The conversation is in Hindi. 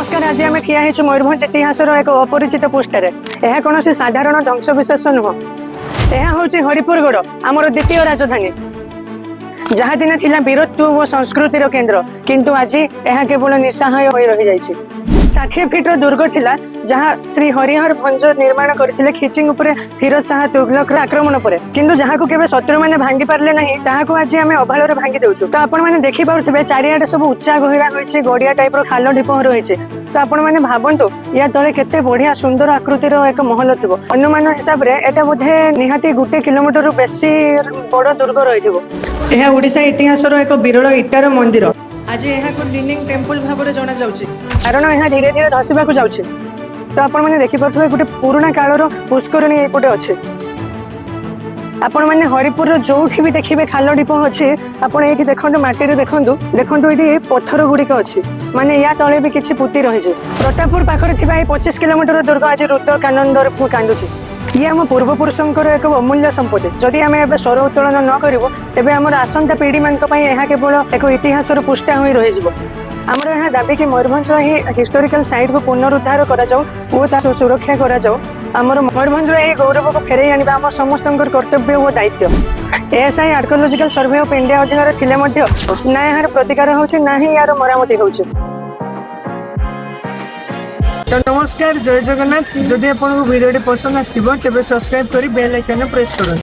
नमस्कार। आज आम ठिया हो मयूरभंज इतिहास एक अपरिचित पृष्ठ यह कौन साधारण ध्वंस विशेष नुह। यह हूँ हरिपुरगढ़ आमर द्वितीय राजधानी जहाँ दिन थिला वीरत्व और संस्कृतिर केन्द्र, किंतु आज यह केवल निस्सहाय हो रही जाइए। 60 फीटर दुर्ग थिला जहाँ श्री हरिहर भंज निर्माण करथिले खिचिंग उपरे फिरोज शाह तुगलक आक्रमण पर, किंतु जहाँ को केबे शत्रु माने भांगी पारले नहीं ताहाको आज आमे अभाଳରେ भांगी देउछु। तो आपण माने देखि पाउथिबे चारियाडे सब उच्चा गहिरा होइछे, गडिया टाइप रो खाल ढिप रहिछे। तो आपण माने भाबंतु या तळे केते बढ़िया सुंदर आकृतिर एक महल थिबो। अनुमान हिसाब रे एटा बोधे निहाती 1 किलोमीटर रु बेसी बड़ दुर्ग रहिथिबो। एहा ओडिशा इतिहास रो एक विरल इटार मंदिर आज यहाँ को लीनिंग टेम्पल भाव में जना जाउछि, कारण यहाँ धीरे धीरे धसवा को जाउछि। तो आपण माने देखि पाथुबे गोटे पुराना कालर पुष्करणी एपटे अछि। आपण माने हरिपुर रो जोठी भी देखिबे खाल ढिप अछि, आपण एठी देखंतु माटी रे देखंतु एठी पत्थर गुड़िक अछि, माने या तळे भी किछि पुती रहिजे। प्रतापपुर पाखरे थिबा 25 किलोमीटर दुर्ग आज रुद्र कानंदर कांदुछि। ये आम पूर्वपुरुषंकर एक अमूल्य संपत्ति। जदि आम ए स्वर उत्तोलन न करूँ तेबे आमर आसंता पीढ़ी मानक पई यह केवल एक इतिहास पुष्टा हो रही। आमर यहाँ दाबी कि मयूरभंज ही हिस्टोरिकल साइट को पुनरुद्धार करा जाऊ और ता सुरक्षा करा जाऊ। आमर मयूरभंज यह गौरव को फेरई आनिबा आम समस्तंकर कर्तव्य और दायित्व। ASI archaeological survey of India अधीन थिले मध्य ना यार प्रतिकार होछि ना ही यार मरामती होछि। तो नमस्कार, जय जगन्नाथ। जदि आपको वीडियो पसंद आसथिबो तेबे सब्सक्राइब करी बेल आइकन प्रेस करो।